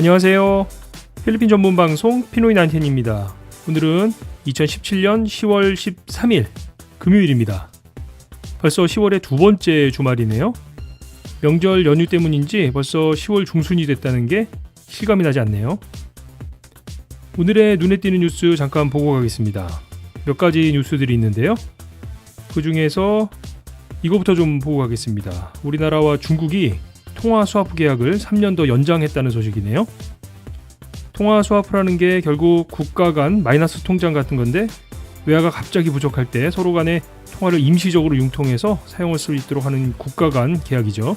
안녕하세요. 필리핀 전문 방송 피노이 난텐입니다. 오늘은 2017년 10월 13일 금요일입니다. 벌써 10월의 두 번째 주말이네요. 명절 연휴 때문인지 벌써 10월 중순이 됐다는 게 실감이 나지 않네요. 오늘의 눈에 띄는 뉴스 잠깐 보고 가겠습니다. 몇 가지 뉴스들이 있는데요. 그 중에서 이거부터 좀 보고 가겠습니다. 우리나라와 중국이 통화 스와프 계약을 3년 더 연장했다는 소식이네요. 통화 스와프라는 게 결국 국가 간 마이너스 통장 같은 건데 외화가 갑자기 부족할 때 서로 간에 통화를 임시적으로 융통해서 사용할 수 있도록 하는 국가 간 계약이죠.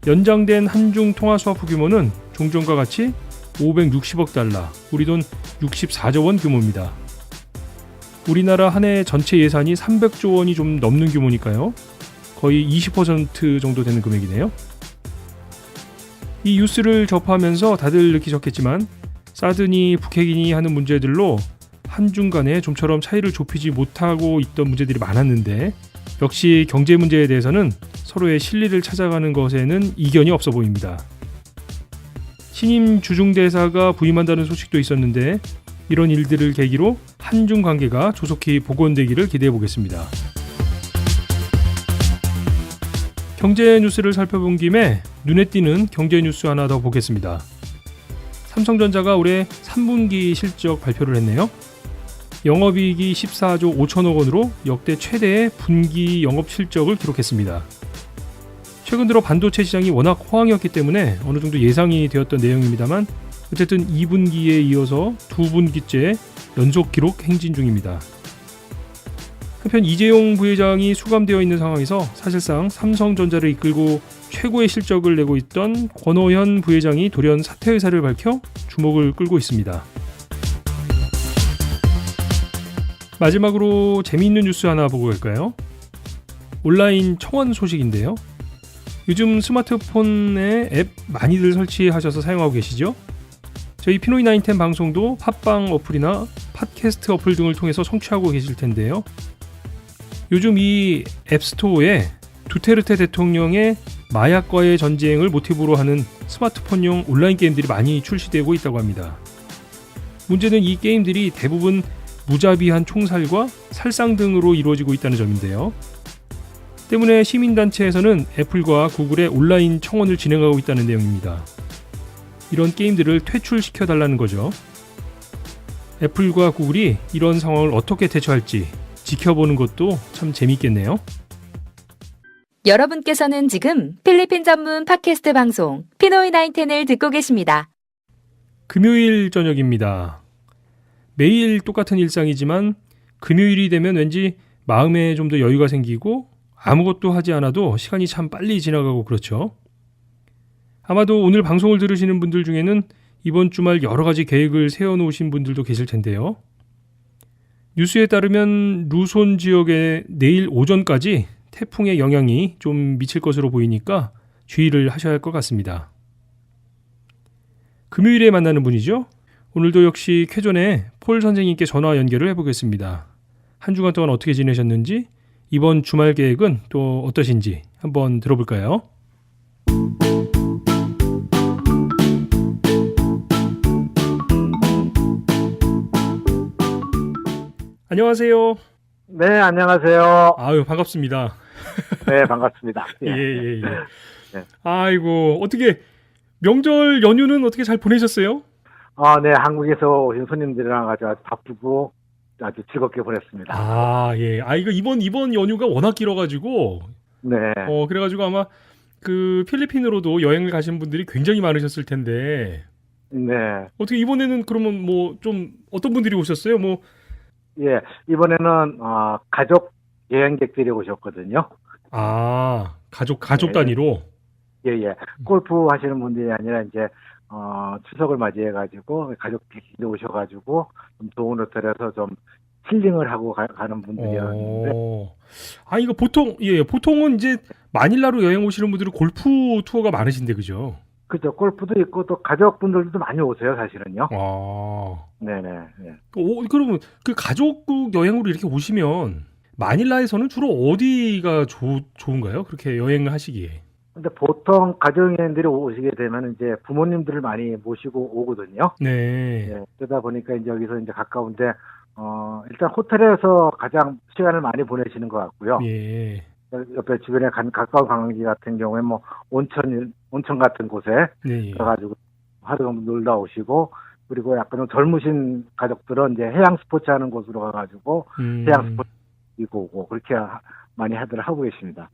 연장된 한중 통화 스와프 규모는 종전과 같이 560억 달러, 우리 돈 64조 원 규모입니다. 우리나라 한 해 전체 예산이 300조 원이 좀 넘는 규모니까요. 거의 20% 정도 되는 금액이네요. 이 뉴스를 접하면서 다들 느끼셨겠지만 사드니 북핵이니 하는 문제들로 한중 간에 좀처럼 차이를 좁히지 못하고 있던 문제들이 많았는데 역시 경제 문제에 대해서는 서로의 실리를 찾아가는 것에는 이견이 없어 보입니다. 신임 주중대사가 부임한다는 소식도 있었는데 이런 일들을 계기로 한중 관계가 조속히 복원되기를 기대해 보겠습니다. 경제 뉴스를 살펴본 김에 눈에 띄는 경제 뉴스 하나 더 보겠습니다. 삼성전자가 올해 3분기 실적 발표를 했네요. 영업이익이 14조 5천억 원으로 역대 최대의 분기 영업 실적을 기록했습니다. 최근 들어 반도체 시장이 워낙 호황이었기 때문에 어느 정도 예상이 되었던 내용입니다만 어쨌든 2분기에 이어서 두 분기째 연속 기록 행진 중입니다. 한편 이재용 부회장이 수감되어 있는 상황에서 사실상 삼성전자를 이끌고 최고의 실적을 내고 있던 권오현 부회장이 돌연 사퇴 의사를 밝혀 주목을 끌고 있습니다. 마지막으로 재미있는 뉴스 하나 보고 갈까요? 온라인 청원 소식인데요. 요즘 스마트폰에 앱 많이들 설치하셔서 사용하고 계시죠? 저희 피노이 나인텐 방송도 팟빵 어플이나 팟캐스트 어플 등을 통해서 성취하고 계실 텐데요. 요즘 이 앱스토어에 두테르테 대통령의 마약과의 전쟁을 모티브로 하는 스마트폰용 온라인 게임들이 많이 출시되고 있다고 합니다. 문제는 이 게임들이 대부분 무자비한 총살과 살상 등으로 이루어지고 있다는 점인데요. 때문에 시민단체에서는 애플과 구글의 온라인 청원을 진행하고 있다는 내용입니다. 이런 게임들을 퇴출시켜달라는 거죠. 애플과 구글이 이런 상황을 어떻게 대처할지 지켜보는 것도 참 재밌겠네요. 여러분께서는 지금 필리핀 전문 팟캐스트 방송 피노이 나인텐을 듣고 계십니다. 금요일 저녁입니다. 매일 똑같은 일상이지만 금요일이 되면 왠지 마음에 좀 더 여유가 생기고 아무것도 하지 않아도 시간이 참 빨리 지나가고 그렇죠. 아마도 오늘 방송을 들으시는 분들 중에는 이번 주말 여러 가지 계획을 세워놓으신 분들도 계실 텐데요. 뉴스에 따르면 루손 지역에 내일 오전까지 태풍의 영향이 좀 미칠 것으로 보이니까 주의를 하셔야 할 것 같습니다. 금요일에 만나는 분이죠. 오늘도 역시 쾌존에 폴 선생님께 전화 연결을 해보겠습니다. 한 주간 동안 어떻게 지내셨는지, 이번 주말 계획은 또 어떠신지 한번 들어볼까요? 안녕하세요. 네, 안녕하세요. 아유, 반갑습니다. 네, 반갑습니다. 예. 네. 아이고, 어떻게 명절 연휴는 어떻게 잘 보내셨어요? 네, 한국에서 오신 손님들이랑 아주 바쁘고 아주 즐겁게 보냈습니다. 아, 예. 이거 이번 연휴가 워낙 길어가지고, 네. 그래가지고 아마 그 필리핀으로도 여행을 가신 분들이 굉장히 많으셨을 텐데, 네. 어떻게 이번에는 그러면 뭐 좀 어떤 분들이 오셨어요? 뭐, 예, 이번에는 가족 여행객들이 오셨거든요. 아, 가족 네. 단위로? 예. 골프 하시는 분들이 아니라 이제 추석을 맞이해가지고 가족들이 오셔가지고 좀 좋은 호텔에서 좀 힐링을 하고 가는 분들이었는데. 이거 보통은 이제 마닐라로 여행 오시는 분들은 골프 투어가 많으신데, 그죠? 그죠. 골프도 있고 또 가족분들도 많이 오세요, 사실은요. 네네. 네. 그러면 그 가족국 여행으로 이렇게 오시면 마닐라에서는 주로 어디가 좋은가요? 그렇게 여행을 하시기에. 근데 보통 가족여행들이 오시게 되면 이제 부모님들을 많이 모시고 오거든요. 네. 예, 그러다 보니까 이제 여기서 이제 가까운데, 일단 호텔에서 가장 시간을 많이 보내시는 것 같고요. 예. 옆에 주변에 가까운 관광지 같은 경우에 뭐 온천 같은 곳에 네. 가가지고 하루 정도 놀다 오시고, 그리고 약간 좀 젊으신 가족들은 이제 해양 스포츠 하는 곳으로 가가지고 해양 스포츠 뛰고 오고 그렇게 많이 하고 계십니다.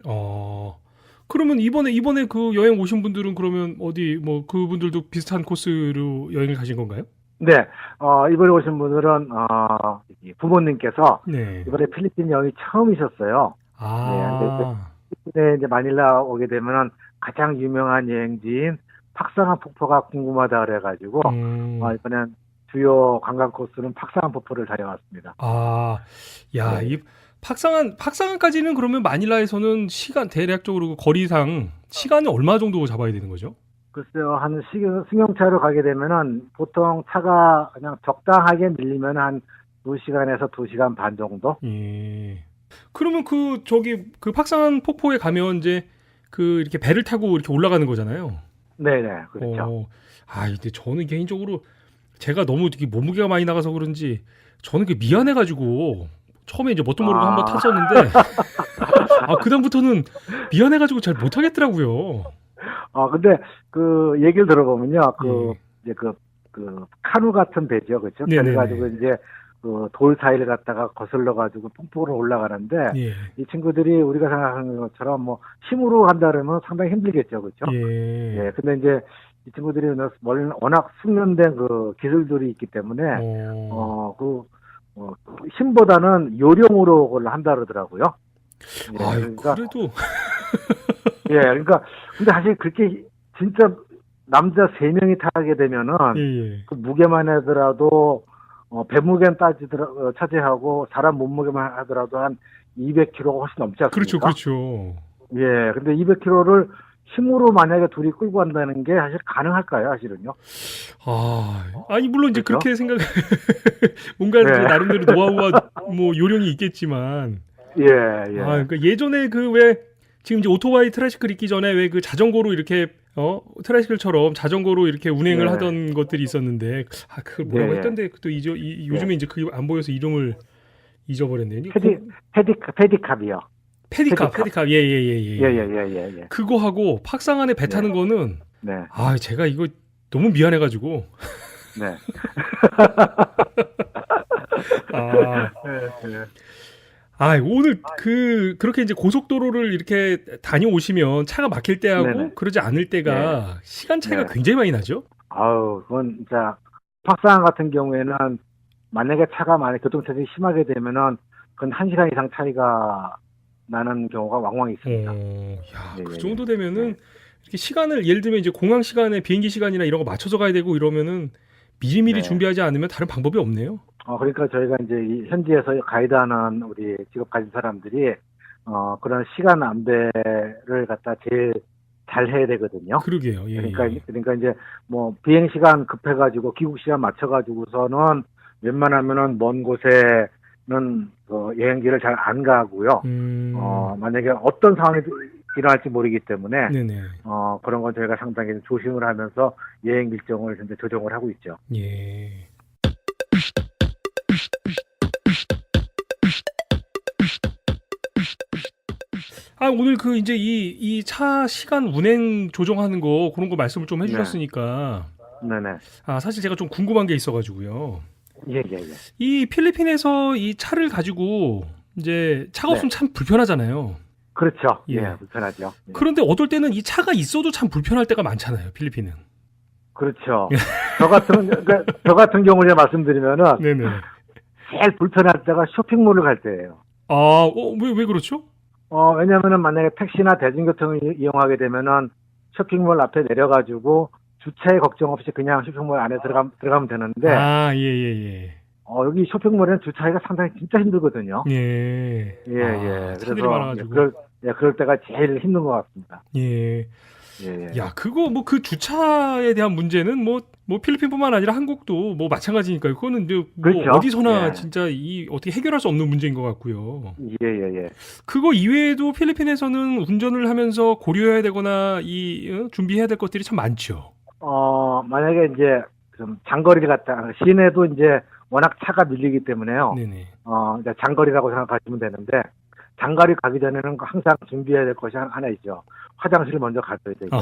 그러면 이번에 그 여행 오신 분들은 그러면 어디 뭐 그분들도 비슷한 코스로 여행을 가신 건가요? 네, 이번에 오신 분들은 부모님께서 네. 이번에 필리핀 여행이 처음이셨어요. 네, 이제 마닐라 오게 되면은 가장 유명한 여행지인 팍상한 폭포가 궁금하다 그래가지고 이번엔 주요 관광 코스는 팍상한 폭포를 다녀왔습니다. 야, 네. 이 팍상한까지는 그러면 마닐라에서는 시간 대략적으로 거리상 시간이 얼마 정도 잡아야 되는 거죠? 글쎄요, 한 승용차로 가게 되면은 보통 차가 그냥 적당하게 밀리면 한 2시간에서 2시간 반 정도? 예. 그러면 그 팍상한 폭포에 가면 이제 그 이렇게 배를 타고 이렇게 올라가는 거잖아요. 네네, 그렇죠. 근데 저는 개인적으로 제가 너무 이렇게 몸무게가 많이 나가서 그런지 저는 그 미안해가지고 처음에 이제 뭣도 모르고 한번 탔었는데 그다음부터는 미안해가지고 잘 못하겠더라고요. 근데 그 얘기를 들어보면요, 예. 이제 카누 같은 배죠, 그렇죠? 네네네. 그래가지고 이제 그 돌 사이를 갖다가 거슬러가지고 폭포로 올라가는데 예. 이 친구들이 우리가 생각하는 것처럼 뭐 힘으로 한다 그러면 상당히 힘들겠죠, 그렇죠? 예. 예, 근데 이제 이 친구들이 워낙 숙련된 그 기술들이 있기 때문에 힘보다는 요령으로 그걸 한다 그러더라고요. 예, 그러니까 그래도 예, 그러니까 근데 사실 그렇게 진짜 남자 3명이 타게 되면은 예. 그 무게만 하더라도 배무게는 차지하고 사람 몸무게만 하더라도 한 200kg가 훨씬 넘지 않습니까? 그렇죠. 예, 근데 200kg를 힘으로 만약에 둘이 끌고 간다는 게 사실 가능할까요, 사실은요? 물론 이제 그렇죠? 그렇게 뭔가 이제 네. 나름대로 노하우와 뭐 요령이 있겠지만 예. 그러니까 예전에 그 왜 지금 이제 오토바이 트라이시클 있기 전에 왜 그 자전거로 이렇게 트라이시클처럼 자전거로 이렇게 운행을 네. 하던 것들이 있었는데 그걸 뭐라고 네. 했던데 또 요즘에 이제 그게 안 보여서 이름을 잊어버렸네요. 페디캅이요. 페디캅. 예. 예. 그거 하고 팍상안에 배 타는 거는 네. 제가 이거 너무 미안해가지고 네. 오늘 그렇게 이제 고속도로를 이렇게 다녀오시면 차가 막힐 때하고 네네. 그러지 않을 때가 시간 차이가 네. 굉장히 많이 나죠? 그건 진짜 팍상 같은 경우에는 만약에 차가 교통체증이 심하게 되면은 그건 1시간 이상 차이가 나는 경우가 왕왕 있습니다. 그 정도 되면은 이렇게 시간을 예를 들면 이제 공항 시간에 비행기 시간이나 이런 거 맞춰서 가야 되고 이러면은 미리미리 네. 준비하지 않으면 다른 방법이 없네요. 그러니까 저희가 이제 이 현지에서 가이드하는 우리 직업 가진 사람들이 그런 시간 안배를 갖다 제일 잘 해야 되거든요. 그러게요. 그러니까 이제 뭐 비행 시간 급해가지고 귀국 시간 맞춰가지고서는 웬만하면은 먼 곳에는 여행지를 잘 안 가고요. 만약에 어떤 상황이 일어날지 모르기 때문에 네네. 그런 건 저희가 상당히 조심을 하면서 여행 일정을 현재 조정을 하고 있죠. 예. 오늘 그 이제 이 차 시간 운행 조정하는 거 그런 거 말씀을 좀 해주셨으니까 네네. 사실 제가 좀 궁금한 게 있어가지고요. 예. 이 필리핀에서 이 차를 가지고 이제 차가 없으면 참 불편하잖아요. 그렇죠. 예. 불편하죠. 예. 그런데 어떨 때는 이 차가 있어도 참 불편할 때가 많잖아요, 필리핀은. 그렇죠. 저 같은 경우에 말씀드리면은 네네. 제일 불편할 때가 쇼핑몰을 갈 때예요. 왜 그렇죠? 왜냐면은 만약에 택시나 대중교통을 이용하게 되면은 쇼핑몰 앞에 내려가지고 주차에 걱정 없이 그냥 쇼핑몰 안에 들어가면 되는데. 예. 여기 쇼핑몰에는 주차하기가 상당히 진짜 힘들거든요. 예. 예. 차들이 그래서 많아가지고. 그럴 때가 제일 힘든 것 같습니다. 예. 예. 야, 그거 뭐 그 주차에 대한 문제는 뭐 필리핀뿐만 아니라 한국도 뭐 마찬가지니까요. 그거는 이제 뭐 그렇죠. 어디서나 예. 진짜 이 어떻게 해결할 수 없는 문제인 것 같고요. 예. 그거 이외에도 필리핀에서는 운전을 하면서 고려해야 되거나 준비해야 될 것들이 참 많죠. 만약에 이제 좀 장거리를 갔다 시내도 이제 워낙 차가 밀리기 때문에요. 네네. 이제 장거리라고 생각하시면 되는데 장거리 가기 전에는 항상 준비해야 될 것이 하나 있죠. 화장실을 먼저 가줘야 되고.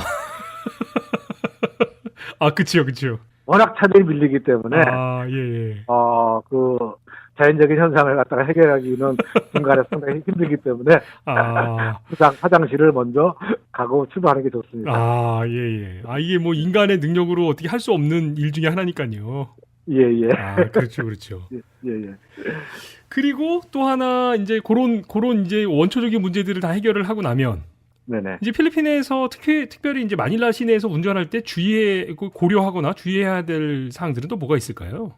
그치요. 워낙 차들이 밀리기 때문에 예. 그 자연적인 현상을 갖다가 해결하기는 중간에 상당히 힘들기 때문에 항상 화장실을 먼저 가고 출발하는 게 좋습니다. 예. 이게 뭐 인간의 능력으로 어떻게 할 수 없는 일 중에 하나니까요. 예. 그렇죠. 예. 그리고 또 하나 이제 그런 이제 원초적인 문제들을 다 해결을 하고 나면 네네. 이제 필리핀에서 특별히 이제 마닐라 시내에서 운전할 때 고려하거나 주의해야 될 사항들은 또 뭐가 있을까요?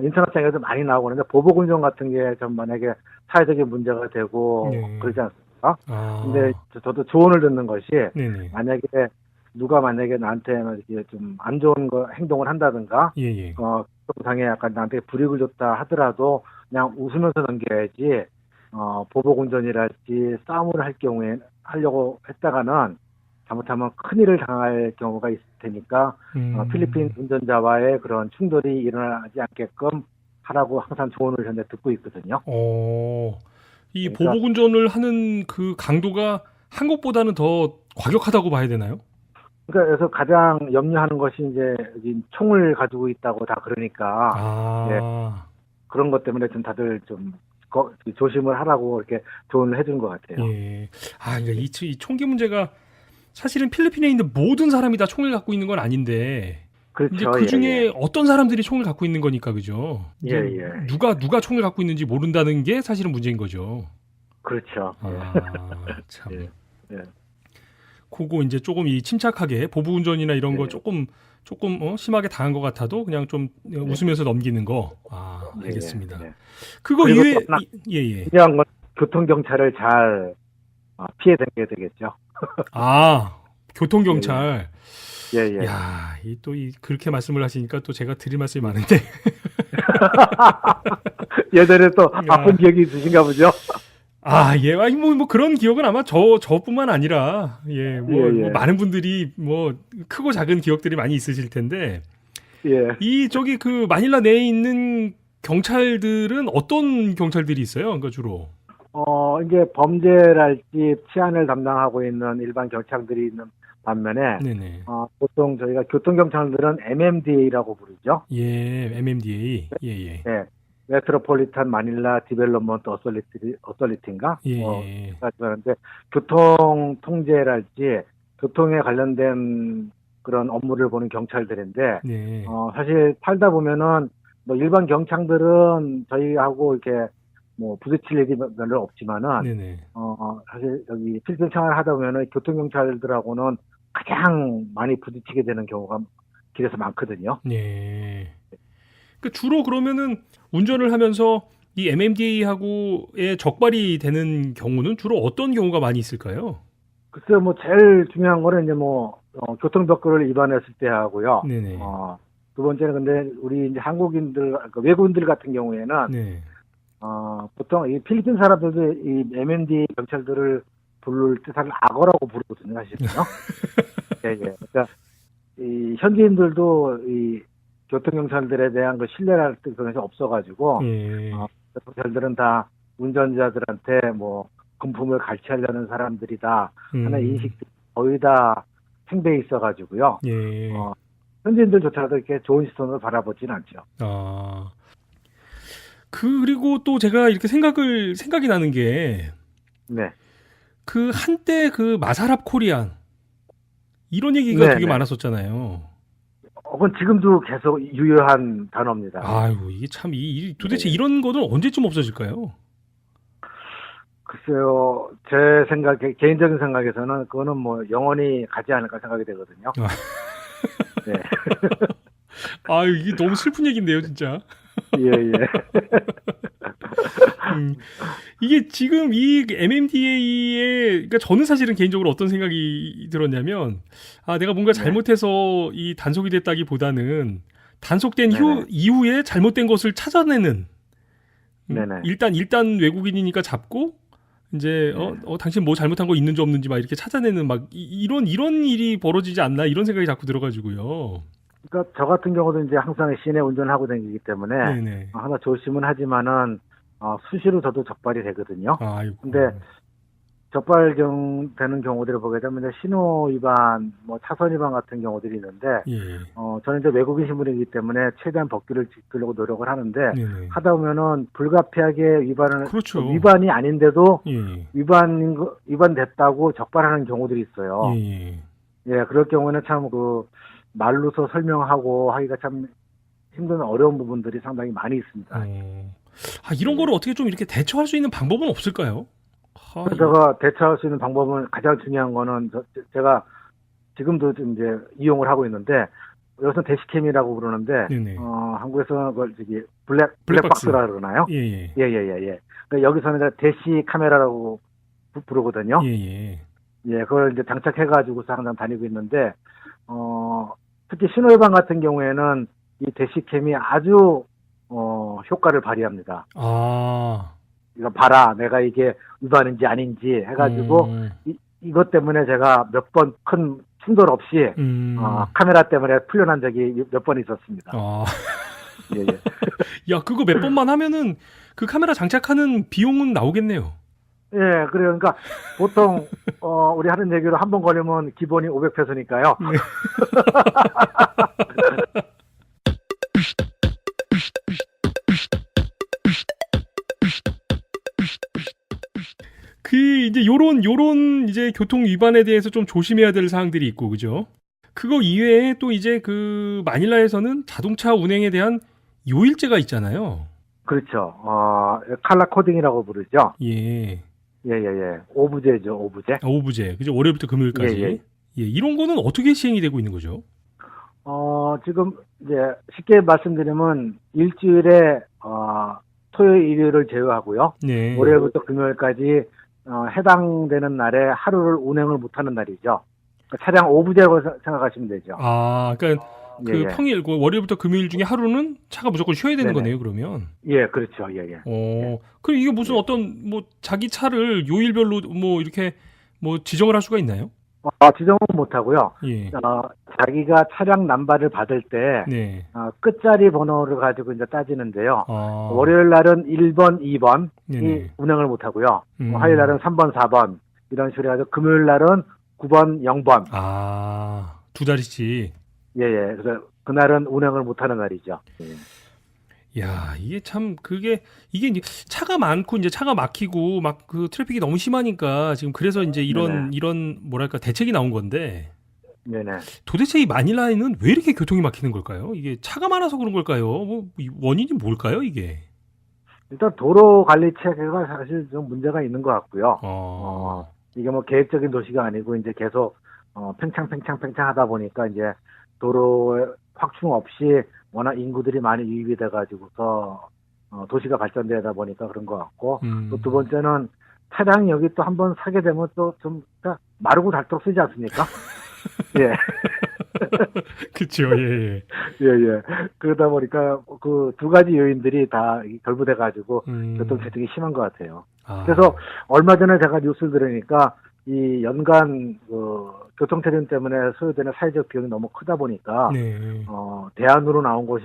인터넷상에도 많이 나오고 있는데 보복운전 같은 게 좀 만약에 사회적인 문제가 되고 그러지 않습니까? 근데 저도 조언을 듣는 것이 네네. 만약에 나한테 이렇게 좀 안 좋은 행동을 한다든가 교통상에 약간 나한테 불이익을 줬다 하더라도 그냥 웃으면서 넘겨야지 보복운전이랄지 싸움을 할 경우에 하려고 했다가는 잘못하면 큰일을 당할 경우가 있을 테니까 필리핀 운전자와의 그런 충돌이 일어나지 않게끔 하라고 항상 조언을 현재 듣고 있거든요. 이 보복운전을 하는 그 강도가 한국보다는 더 과격하다고 봐야 되나요? 그러니까 그래서 가장 염려하는 것이 이제 여기 총을 가지고 있다고 다 그러니까 그런 것 때문에 좀 다들 좀 조심을 하라고 이렇게 조언을 해준 것 같아요. 예. 그러니까 이 총기 문제가 사실은 필리핀에 있는 모든 사람이 다 총을 갖고 있는 건 아닌데, 그렇죠. 이제 그 중에 어떤 사람들이 총을 갖고 있는 거니까, 그죠? 누가 총을 갖고 있는지 모른다는 게 사실은 문제인 거죠. 그렇죠. 참. 예. 그거 이제 조금 침착하게 보부운전이나 이런 거 조금 심하게 당한 것 같아도 그냥 좀 웃으면서 넘기는 거. 알겠습니다. 그거 이외에 중요한 건 교통경찰을 잘 피해 다녀야 되겠죠. 교통경찰. 예. 야, 그렇게 말씀을 하시니까 또 제가 드릴 말씀이 많은데. 예전에 또 아픈 기억이 있으신가 보죠? 예. 뭐 그런 기억은 아마 저뿐만 아니라, 뭐 많은 분들이 뭐 크고 작은 기억들이 많이 있으실 텐데. 그 마닐라 내에 있는 경찰들은 어떤 경찰들이 있어요? 그러니까 주로. 이제 범죄랄지 치안을 담당하고 있는 일반 경찰들이 있는 반면에, 보통 저희가 교통경찰들은 MMDA라고 부르죠. MMDA. 예. 메트로폴리탄 마닐라 디벨롭먼트 어설리티인가? 그런데 교통 통제랄지 교통에 관련된 그런 업무를 보는 경찰들인데, 사실 살다 보면은 뭐 일반 경찰들은 저희하고 이렇게 뭐 부딪힐 일이 별로 없지만은, 사실 여기 필리핀 생활을 하다 보면은 교통경찰들하고는 가장 많이 부딪히게 되는 경우가 길에서 많거든요. 그 주로 그러면은 운전을 하면서 이 MMDA하고의 적발이 되는 경우는 주로 어떤 경우가 많이 있을까요? 글쎄요, 뭐 제일 중요한 거는 이제 뭐 교통법규를 위반했을 때 하고요. 두 번째는 근데 우리 이제 한국인들, 외국인들 같은 경우에는 보통 이 필리핀 사람들도 이 MMD 경찰들을 부를 때 사실 악어라고 부르거든요, 사실은요. 그러니까 이 현지인들도 이 교통경찰들에 대한 그 신뢰할 때 그런 것이 없어가지고, 경찰들은 다 운전자들한테 뭐 금품을 갈취하려는 사람들이다 하는 인식이 거의 다 생배해 있어가지고요. 현지인들조차도 이렇게 좋은 시선으로 바라보진 않죠. 그리고 또 제가 이렇게 생각이 나는 게, 그 한때 그 마사랍 코리안 이런 얘기가 되게 많았었잖아요. 그건 지금도 계속 유효한 단어입니다. 이게 참 도대체 이런 거는 언제쯤 없어질까요? 글쎄요, 제 개인적인 생각에서는 그거는 뭐 영원히 가지 않을까 생각이 되거든요. 이게 너무 슬픈 얘기인데요, 진짜. 이게 지금 이 MMDA에, 그러니까 저는 사실은 개인적으로 어떤 생각이 들었냐면, 내가 뭔가 네. 잘못해서 이 단속이 됐다기보다는 단속된 네네. 이후에 잘못된 것을 찾아내는, 네네. 일단 외국인이니까 잡고, 이제, 당신 뭐 잘못한 거 있는지 없는지 막 이렇게 찾아내는 막, 이런 일이 벌어지지 않나, 이런 생각이 자꾸 들어가지고요. 그러니까 저 같은 경우도 이제 항상 시내 운전을 하고 다니기 때문에 네네. 하나 조심은 하지만은 수시로 저도 적발이 되거든요. 아이고. 근데 적발되는 경우들을 보게 되면 이제 신호 위반, 뭐 차선 위반 같은 경우들이 있는데 예. 저는 이제 외국인 신분이기 때문에 최대한 법규를 지키려고 노력을 하는데 네네. 하다 보면은 불가피하게 그렇죠. 위반이 아닌데도 예. 위반됐다고 적발하는 경우들이 있어요. 예. 예, 그럴 경우에는 참 말로서 설명하고 하기가 참 힘든 어려운 부분들이 상당히 많이 있습니다. 이런 거를 어떻게 좀 이렇게 대처할 수 있는 방법은 없을까요? 제가 대처할 수 있는 방법은 가장 중요한 거는 제가 지금도 좀 이제 이용을 하고 있는데 여기서 대시캠이라고 부르는데 네네. 한국에서는 그걸 블랙박스. 블랙박스라 그러나요? 예. 예. 그러니까 여기서는 이제 대시 카메라라고 부르거든요. 예. 예, 그걸 이제 장착해가지고서 항상 다니고 있는데 특히 신호위반 같은 경우에는 이 대시캠이 아주 효과를 발휘합니다. 이거 봐라, 내가 이게 위반인지 아닌지 해가지고 이것 때문에 제가 몇 번 큰 충돌 없이 카메라 때문에 풀려난 적이 몇 번 있었습니다. 예. 야, 그거 몇 번만 하면은 그 카메라 장착하는 비용은 나오겠네요. 예, 그래요. 그러니까 보통 우리 하는 얘기로 한 번 걸리면 기본이 500페소니까요. 네. 이제 요런 이제 교통 위반에 대해서 좀 조심해야 될 사항들이 있고, 그죠? 그거 이외에 또 이제 마닐라에서는 자동차 운행에 대한 요일제가 있잖아요. 그렇죠. 칼라 코딩이라고 부르죠. 예. 오부제죠, 오부제. 오부제. 그죠? 월요일부터 금요일까지. 예. 이런 거는 어떻게 시행이 되고 있는 거죠? 지금 이제 쉽게 말씀드리면 일주일에 토요일, 일요일을 제외하고요. 네. 월요일부터 금요일까지 해당되는 날에 하루를 운행을 못하는 날이죠. 그러니까 차량 오부제라고 생각하시면 되죠. 그러니까 평일, 월요일부터 금요일 중에 하루는 차가 무조건 쉬어야 되는 거네요, 그러면. 예, 그렇죠. 예. 그럼 이게 무슨 어떤 자기 차를 요일별로 이렇게 지정을 할 수가 있나요? 지정은 못하고요. 예. 자기가 차량 남발을 받을 때 네. 끝자리 번호를 가지고 이제 따지는데요. 월요일 날은 1번, 2번이 네네. 운행을 못하고요. 화요일 날은 3번, 4번 이런 식으로 해가지고 금요일 날은 9번, 0번. 두 자리씩. 예. 그래서 그날은 운행을 못하는 날이죠. 야, 이게 참 이게 이제 차가 많고 이제 차가 막히고 막 트래픽이 너무 심하니까 지금 그래서 이제 이런 뭐랄까 대책이 나온 건데. 네네. 도대체 이 마닐라에는 왜 이렇게 교통이 막히는 걸까요? 이게 차가 많아서 그런 걸까요? 원인이 뭘까요, 이게? 일단 도로 관리 체계가 사실 좀 문제가 있는 것 같고요. 이게 계획적인 도시가 아니고 이제 계속 팽창 하다 보니까 이제 도로에 확충 없이 워낙 인구들이 많이 유입이 돼가지고서 도시가 발전되다 보니까 그런 것 같고 또 두 번째는 차량이 여기 또 한번 사게 되면 또 좀 마르고 닳도록 쓰지 않습니까? 예. 그렇죠. 예. 그러다 보니까 그 두 가지 요인들이 다 결부돼가지고 교통체증이 심한 것 같아요. 그래서 얼마 전에 제가 뉴스를 들으니까 이 연간 교통체증 때문에 소요되는 사회적 비용이 너무 크다 보니까 대안으로 나온 것이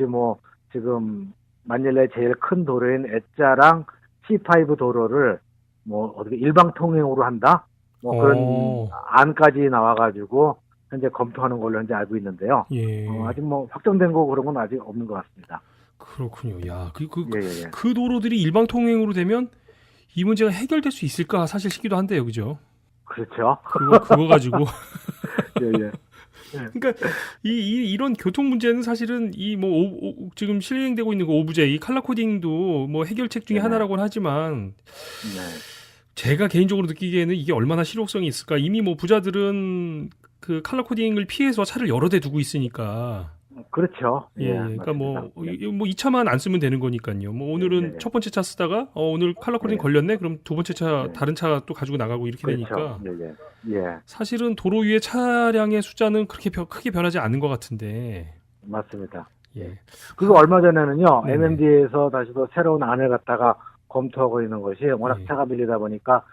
지금 마닐라의 제일 큰 도로인 에짜랑 C5 도로를 어떻게 일방 통행으로 한다? 그런 안까지 나와가지고 현재 검토하는 걸로 현재 알고 있는데요. 아직 확정된 거 그런 건 아직 없는 것 같습니다. 그렇군요. 야, 그 도로들이 일방 통행으로 되면 이 문제가 해결될 수 있을까 사실 싶기도 한데요, 그죠? 그렇죠. 그거 가지고. 예. 그러니까 이런 교통 문제는 사실은 지금 실행되고 있는 오브제, 이 칼라 코딩도 해결책 중에 하나라고는 하지만. 제가 개인적으로 느끼기에는 이게 얼마나 실효성이 있을까? 이미 부자들은 그 칼라 코딩을 피해서 차를 여러 대 두고 있으니까 그렇죠. 예, 그러니까 뭐 2차만 안 쓰면 되는 거니까요. 뭐 오늘은 네. 첫 번째 차 쓰다가 오늘 컬러 코딩 네. 걸렸네. 그럼 두 번째 차 네. 다른 차 또 가지고 나가고 이렇게 그렇죠. 되니까 예. 사실은 도로 위의 차량의 숫자는 그렇게 크게 변하지 않는 것 같은데. 맞습니다. 예. 그리고 얼마 전에는요, 네네. MMD에서 다시 또 새로운 안을 갖다가 검토하고 있는 것이 워낙 예. 차가 밀리다 보니까,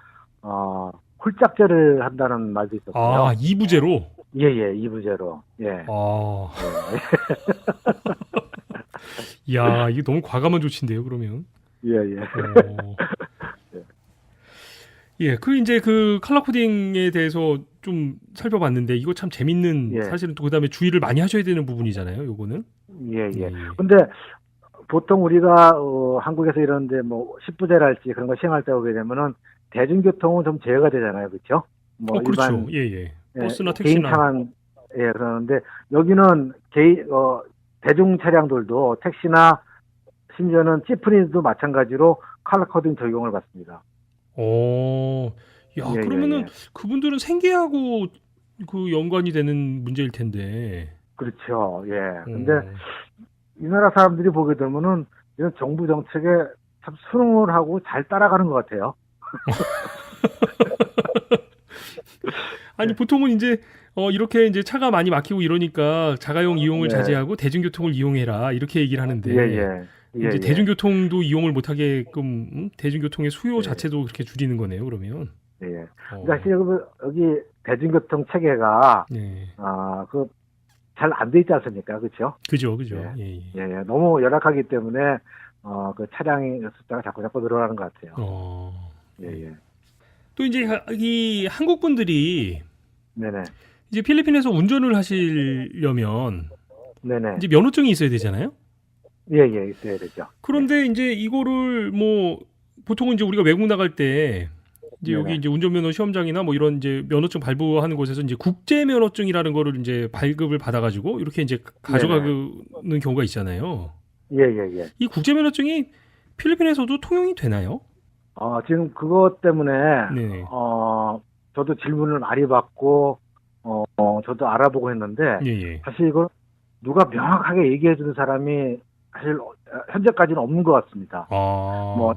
홀짝제를 한다는 말도 있었고요. 아, 2부제로? 예, 이부제로. 예. 아. 야, 이게 너무 과감한 조치인데요, 그러면. 예. 예, 이제 그 컬러 코딩에 대해서 좀 살펴봤는데 이거 참 재밌는 예. 사실은 또 그다음에 주의를 많이 하셔야 되는 부분이잖아요, 요거는. 예. 예. 근데 보통 우리가 한국에서 이런데 뭐 10부제랄지 그런 거 시행할 때 오게 되면은 대중교통은 좀 제어가 되잖아요. 그렇죠? 뭐 그렇죠. 일반 예. 버스나 택시나. 개인 차만 그러는데 여기는 대중 차량들도 택시나 심지어는 지프니도 마찬가지로 컬러 코딩 적용을 받습니다. 야, 그러면은 그분들은 생계하고 그 연관이 되는 문제일 텐데. 그렇죠. 예. 근데 이 나라 사람들이 보게 되면은 이런 정부 정책에 참 순응을 하고 잘 따라가는 것 같아요. 아니 보통은 이제 이렇게 이제 차가 많이 막히고 이러니까 자가용 이용을 네. 자제하고 대중교통을 이용해라 이렇게 얘기를 하는데 이제 예. 대중교통도 이용을 못하게끔 대중교통의 수요 예. 자체도 그렇게 줄이는 거네요. 그러면. 예. 사실 여기 대중교통 체계가 네. 잘 안 돼 있지 않습니까? 그렇죠? 그죠. 예. 너무 열악하기 때문에 그 차량의 숫자가 자꾸 늘어나는 것 같아요. 예. 또 이제 이 한국 분들이 네네. 이제 필리핀에서 운전을 하시려면 네네. 이제 면허증이 있어야 되잖아요. 예, 있어야 되죠. 그런데 이제 이거를 뭐 보통은 이제 우리가 외국 나갈 때 이제 여기 이제 운전면허 시험장이나 뭐 이런 이제 면허증 발부하는 곳에서 이제 국제 면허증이라는 거를 이제 발급을 받아가지고 이렇게 이제 가져가는 경우가 있잖아요. 예. 이 국제 면허증이 필리핀에서도 통용이 되나요? 지금 그것 때문에 네. 저도 질문을 많이 받고 저도 알아보고 했는데 예. 사실 이걸 누가 명확하게 얘기해 주는 사람이 사실 현재까지는 없는 것 같습니다. 뭐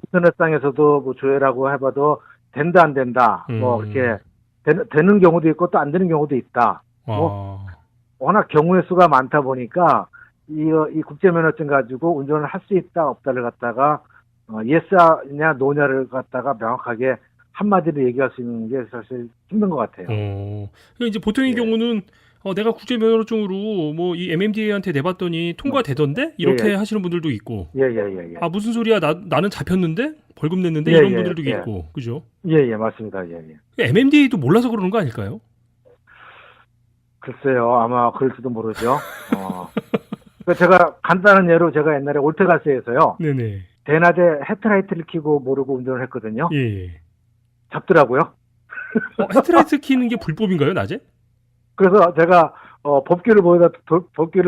인터넷상에서도 뭐 조회라고 해봐도 된다 안 된다 뭐 이렇게 되는 경우도 있고 또 안 되는 경우도 있다. 뭐 워낙 경우의 수가 많다 보니까 이 국제 면허증 가지고 운전을 할 수 있다 없다를 갖다가 예스냐 노냐를 갖다가 명확하게 한마디로 얘기할 수 있는 게 사실 힘든 것 같아요. 그러니까 이제 보통의 경우는 내가 국제 면허증으로 뭐 이 MMDA한테 내봤더니 통과되던데 이렇게 하시는 분들도 있고. 예. 아 무슨 소리야? 나는 잡혔는데 벌금 냈는데 이런 분들도 있고, 그죠? 예, 맞습니다. 예. MMDA도 몰라서 그러는 거 아닐까요? 글쎄요, 아마 그럴지도 모르죠. 제가 간단한 예로 제가 옛날에 올테가스에서요. 네네. 대낮에 헤드라이트를 켜고 모르고 운전을 했거든요. 예. 잡더라고요. 헤드라이트 켜는 게 불법인가요, 낮에? 그래서 제가 법규를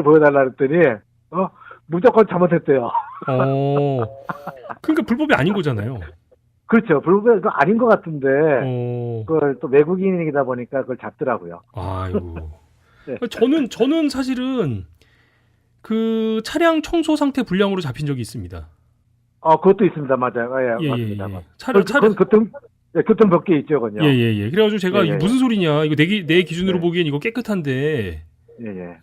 보여달라 그랬더니 무조건 잘못했대요. 그러니까 불법이 아닌 거잖아요. 그렇죠. 불법이 아닌 것 같은데 그걸 또 외국인이다 보니까 그걸 잡더라고요. 아이고. 네. 저는 사실은 그 차량 청소 상태 불량으로 잡힌 적이 있습니다. 그것도 있습니다. 맞아요. 예. 맞습니다. 차량 교통법규에 있죠, 그요. 예. 그래가지고 제가 이게 무슨 소리냐, 이거 내 기준으로 예. 보기엔 이거 깨끗한데, 예.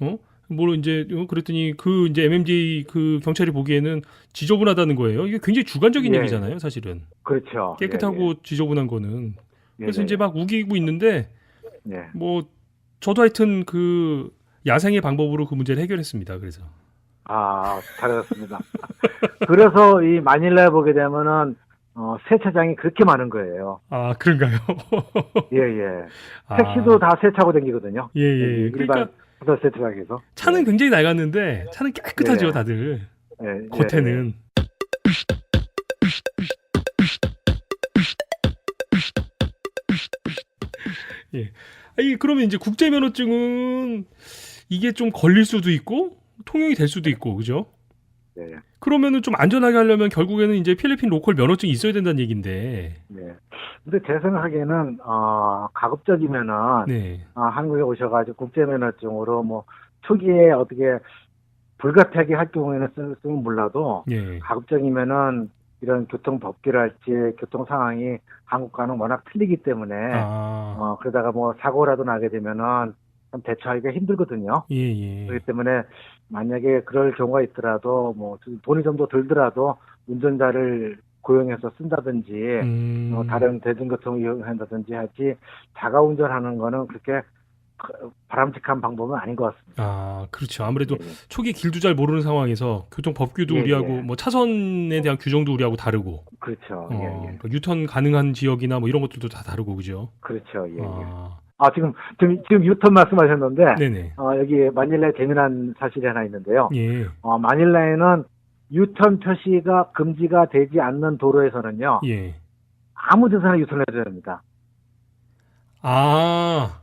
뭐 이제 그랬더니 그 이제 MMDA 그 경찰이 보기에는 지저분하다는 거예요. 이게 굉장히 주관적인 얘기잖아요, 사실은. 그렇죠. 깨끗하고 지저분한 거는. 그래서 예. 이제 막 우기고 있는데, 예. 뭐 저도 하여튼 그 야생의 방법으로 그 문제를 해결했습니다. 그래서. 잘하셨습니다. 그래서 이 마닐라에 보게 되면은 세차장이 그렇게 많은 거예요. 그런가요? 예. 택시도 다 세차고 다니거든요. 예. 일반 그러니까 세차장에서. 차는 굉장히 낡았는데 차는 깨끗하죠, 다들. 겉에는. 예. 그러면 이제 국제 면허증은 이게 좀 걸릴 수도 있고 통용이 될 수도 있고, 그죠? 네. 그러면은 좀 안전하게 하려면 결국에는 이제 필리핀 로컬 면허증이 있어야 된다는 얘기인데. 네. 근데 제 생각에는 가급적이면은 한국에 오셔가지고 국제 면허증으로 뭐 초기에 어떻게 불가피하게 할 경우에는 쓰면 몰라도 예. 가급적이면은 이런 교통 법규랄지 교통 상황이 한국과는 워낙 틀리기 때문에 그러다가 뭐 사고라도 나게 되면은 참 대처하기가 힘들거든요. 예, 예. 그렇기 때문에 만약에 그럴 경우가 있더라도 뭐 돈이 좀 더 들더라도 운전자를 고용해서 쓴다든지 다른 대중교통을 이용한다든지 하지 자가 운전하는 거는 그렇게 바람직한 방법은 아닌 것 같습니다. 아, 그렇죠. 아무래도 예, 예. 초기 길도 잘 모르는 상황에서 교통 법규도 예, 우리하고 예. 뭐 차선에 대한 규정도 우리하고 다르고 그렇죠. 예, 예. 그러니까 유턴 가능한 지역이나 뭐 이런 것들도 다 다르고 그죠? 그렇죠. 예, 예. 아, 지금 유턴 말씀하셨는데, 네네. 여기 마닐라에 재미난 사실이 하나 있는데요. 예. 마닐라에는 유턴 표시가 금지가 되지 않는 도로에서는요, 예. 아무 데서나 유턴해야 됩니다. 아,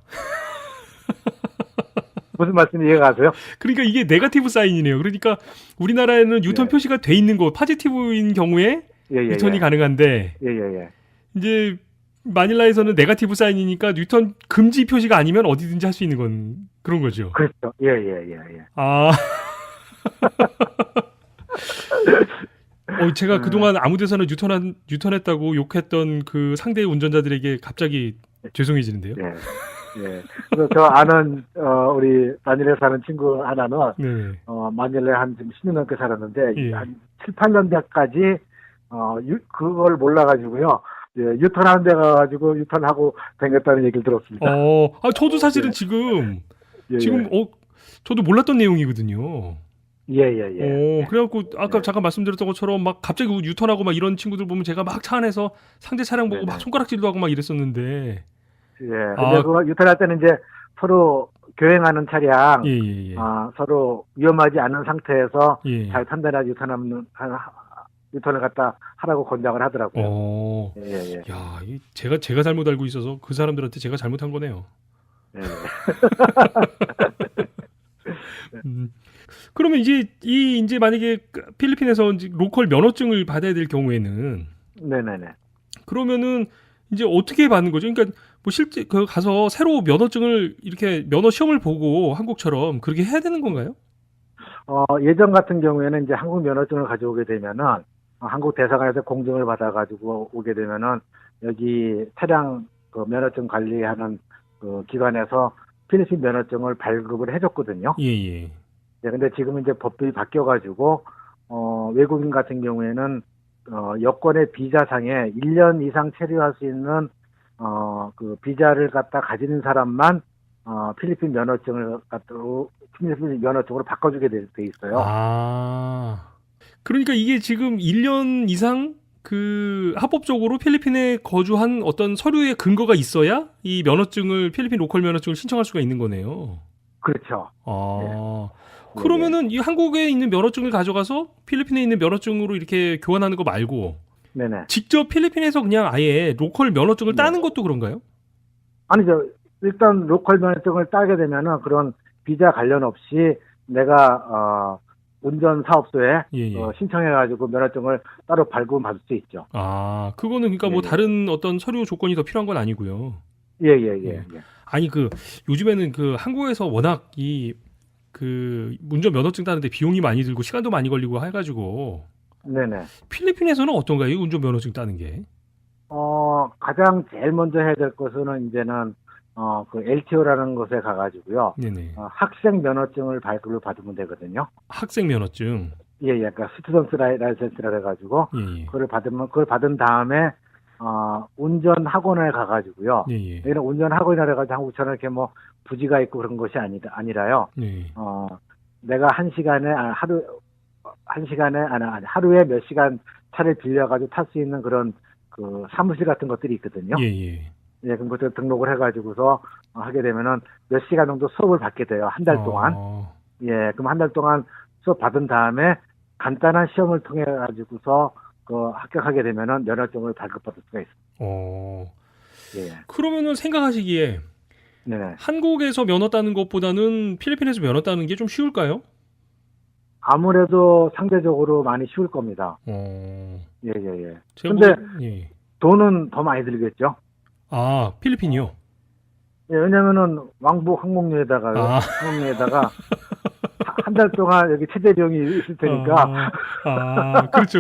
무슨 말씀인지 이해가 가세요? 그러니까 이게 네거티브 사인이네요. 그러니까 우리나라에는 유턴 예. 표시가 돼 있는 거, 포지티브인 경우에 예, 예, 유턴이 예. 가능한데 예, 예, 예. 이제 마닐라에서는 네거티브 사인이니까 유턴 금지 표시가 아니면 어디든지 할 수 있는 건 그런 거죠. 그렇죠. 예, 예, 예, 예. 아. 제가 그동안 아무 데서나 유턴했다고 욕했던 그 상대 운전자들에게 갑자기 죄송해지는데요. 예. 예. 그래서 저 아는, 우리 마닐라에 사는 친구 하나는, 네. 마닐라에 한 지금 10년 넘게 살았는데, 예. 한 7, 8년대까지, 그걸 몰라가지고요. 예, 유턴하는 데 가가지고 유턴하고 다녔다는 얘기를 들었습니다. 저도 사실은 예. 지금 예, 저도 몰랐던 내용이거든요. 예, 예, 예. 그래갖고 아까 네. 잠깐 말씀드렸던 것처럼 막 갑자기 유턴하고 막 이런 친구들 보면 제가 막 차 안에서 상대 차량 보고 네네. 막 손가락질도 하고 막 이랬었는데. 예. 근데 그 유턴할 때는 이제 서로 교행하는 차량, 예, 예, 예. 서로 위험하지 않은 상태에서 예. 잘 판단하지 유턴을 갖다 하라고 권장을 하더라고요. 예, 예. 야, 제가 잘못 알고 있어서 그 사람들한테 제가 잘못한 거네요. 예. 그러면 이제 만약에 필리핀에서 이제 로컬 면허증을 받아야 될 경우에는 네네네. 그러면은 이제 어떻게 받는 거죠? 그러니까 뭐 실제 가서 새로 면허증을 이렇게 면허 시험을 보고 한국처럼 그렇게 해야 되는 건가요? 예전 같은 경우에는 이제 한국 면허증을 가져오게 되면은 한국 대사관에서 공증을 받아가지고 오게 되면은 여기 차량 그 면허증 관리하는 그 기관에서 필리핀 면허증을 발급을 해줬거든요. 예, 예. 네, 근데 지금 이제 법이 바뀌어가지고, 외국인 같은 경우에는, 여권의 비자상에 1년 이상 체류할 수 있는, 그 비자를 갖다 가지는 사람만, 필리핀 면허증으로 바꿔주게 돼 있어요. 그러니까 이게 지금 1년 이상 합법적으로 필리핀에 거주한 어떤 서류의 근거가 있어야 이 필리핀 로컬 면허증을 신청할 수가 있는 거네요. 그렇죠. 네. 그러면은 이 한국에 있는 면허증을 가져가서 필리핀에 있는 면허증으로 이렇게 교환하는 거 말고 네네. 직접 필리핀에서 그냥 아예 로컬 면허증을 따는 것도 그런가요? 아니죠. 일단 로컬 면허증을 따게 되면은 그런 비자 관련 없이 내가 운전 사업소에 신청해가지고 면허증을 따로 발급을 받을 수 있죠. 그거는 그러니까 뭐 다른 어떤 서류 조건이 더 필요한 건 아니고요. 예. 아니 요즘에는 한국에서 워낙 운전 면허증 따는데 비용이 많이 들고 시간도 많이 걸리고 해가지고. 네네. 필리핀에서는 어떤가요? 이 운전 면허증 따는 게? 가장 제일 먼저 해야 될 것은 이제는 그 LTO라는 곳에 가가지고요. 네네. 학생 면허증을 발급을 받으면 되거든요. 학생 면허증. 예. 그러니까 스튜던트 라이센스라 해가지고 그걸 받은 다음에 운전 학원에 가가지고요. 여기는 운전 학원이라 해가지고 한국처럼 이렇게 뭐 부지가 있고 그런 것이 아니라요. 내가 하루에 몇 시간 차를 빌려가지고 탈 수 있는 그런 그 사무실 같은 것들이 있거든요. 그럼 그때 등록을 해가지고서 하게 되면은 몇 시간 정도 수업을 받게 돼요. 한 달 동안. 그럼 한 달 동안 수업 받은 다음에 간단한 시험을 통해 가지고서 합격하게 되면은 면허증을 발급받을 수가 있어요. 그러면은 생각하시기에 네네. 한국에서 면허 따는 것보다는 필리핀에서 면허 따는 게 좀 쉬울까요? 아무래도 상대적으로 많이 쉬울 겁니다. 예. 근데 돈은 더 많이 들겠죠? 필리핀이요? 왜냐면은 왕복 항공료에다가 한 달 동안 여기 체제 비용이 있을 테니까. 그렇죠.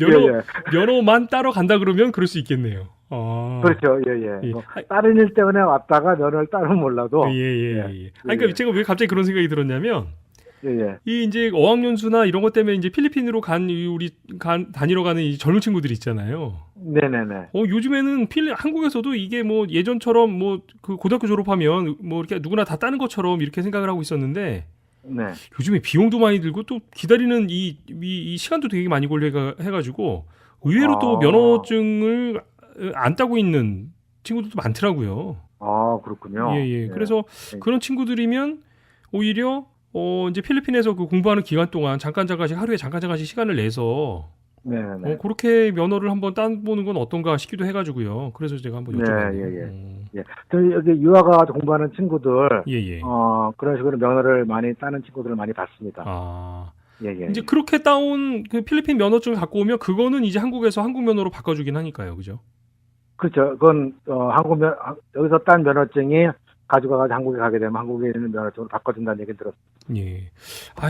예, 예. 면허만 따러 간다 그러면 그럴 수 있겠네요. 그렇죠. 예. 예. 뭐 다른 일 때문에 왔다가 면허를 따면 몰라도. 예. 아니, 그러니까 제가 왜 갑자기 그런 생각이 들었냐면, 예. 이 이제 어학연수나 이런 것 때문에 이제 필리핀으로 다니러 가는 이 젊은 친구들 있잖아요. 네네네. 요즘에는 한국에서도 이게 뭐 예전처럼 뭐 그 고등학교 졸업하면 뭐 이렇게 누구나 다 따는 것처럼 이렇게 생각을 하고 있었는데, 네. 요즘에 비용도 많이 들고 또 기다리는 이 시간도 되게 많이 걸려 해가지고 의외로 또 면허증을 안 따고 있는 친구들도 많더라고요. 그렇군요. 예. 그래서 그런 친구들이면 오히려 이제 필리핀에서 그 공부하는 기간 동안 하루에 잠깐씩 시간을 내서 네네. 그렇게 면허를 한번 따보는 건 어떤가 싶기도 해가지고요. 그래서 제가 한번 여쭤봤네요. 예. 저 여기 유학 가서 공부하는 친구들, 예. 그런 식으로 면허를 많이 따는 친구들을 많이 봤습니다. 예. 이제 그렇게 따온 그 필리핀 면허증을 갖고 오면 그거는 이제 한국에서 한국 면허로 바꿔주긴 하니까요, 그죠? 그렇죠. 그건 여기서 딴 면허증이 가져가서 한국에 가게 되면 한국에 있는 면허증으로 바꿔준다는 얘기 들었습니다. 예.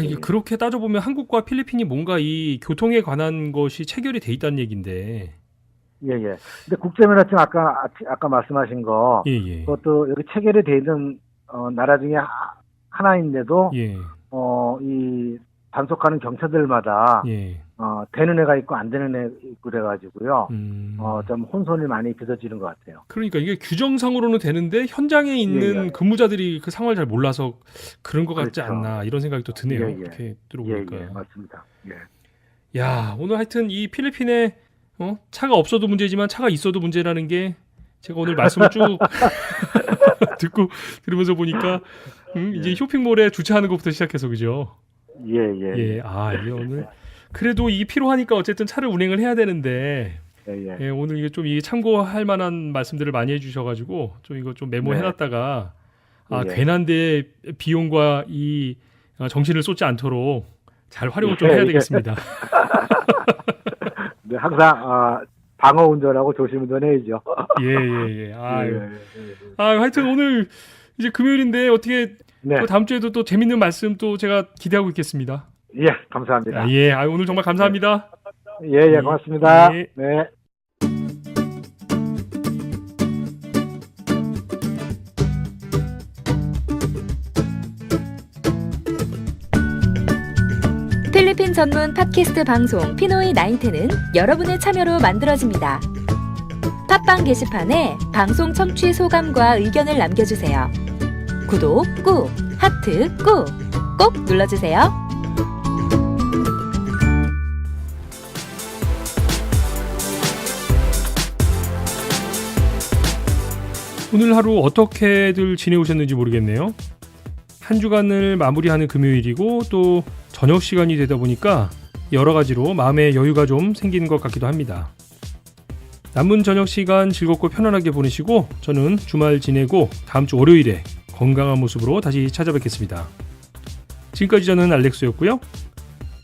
이게 그렇게 따져보면 한국과 필리핀이 뭔가 이 교통에 관한 것이 체결이 돼 있다는 얘기인데. 예. 근데 국제면허증 아까 말씀하신 거, 예. 그것도 여기 체결이 돼 있는 나라 중에 하나인데도 예. 이 단속하는 경찰들마다 예. 되는 애가 있고 안 되는 애 있고 그래가지고요. 좀 혼선이 많이 빚어지는 것 같아요. 그러니까 이게 규정상으로는 되는,데 현장에 있는 근무자들이 그 상황을 잘 몰라서 그런 것 같지 그렇죠. 않나 이런 생각이 또 드네요. 예. 이렇게 들어보니까. 예, 맞습니다. 예. 야, 오늘 하여튼 이 필리핀에 차가 없어도 문제지만 차가 있어도 문제라는 게 제가 오늘 말씀을 쭉 들으면서 보니까 이제 쇼핑몰에 주차하는 것부터 시작해서 그죠? 예. 이게 오늘 그래도 이게 필요하니까 어쨌든 차를 운행을 해야 되는데 예. 오늘 이게 좀 이게 참고할 만한 말씀들을 많이 해주셔가지고 좀 이거 좀 메모해놨다가 괜한데 비용과 이 정신을 쏟지 않도록 잘 활용을 좀 해야 되겠습니다. 네, 항상 방어 운전하고 조심 운전해야죠. 예. 하여튼 오늘 이제 금요일인데 어떻게 또 다음 주에도 또 재밌는 말씀 또 제가 기대하고 있겠습니다. 예, 감사합니다. 오늘 정말 감사합니다. 예, 고맙습니다. 예. 네. 필리핀 전문 팟캐스트 방송 피노이 910은 여러분의 참여로 만들어집니다. 팟빵 게시판에 방송 청취 소감과 의견을 남겨주세요. 구독 꾹, 하트 꾹 눌러주세요. 오늘 하루 어떻게들 지내오셨는지 모르겠네요. 한 주간을 마무리하는 금요일이고 또 저녁 시간이 되다 보니까 여러 가지로 마음의 여유가 좀 생기는 것 같기도 합니다. 남은 저녁 시간 즐겁고 편안하게 보내시고 저는 주말 지내고 다음 주 월요일에 건강한 모습으로 다시 찾아뵙겠습니다. 지금까지 저는 알렉스였고요.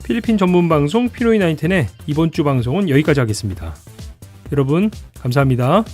필리핀 전문 방송 피노이 910의 이번 주 방송은 여기까지 하겠습니다. 여러분 감사합니다.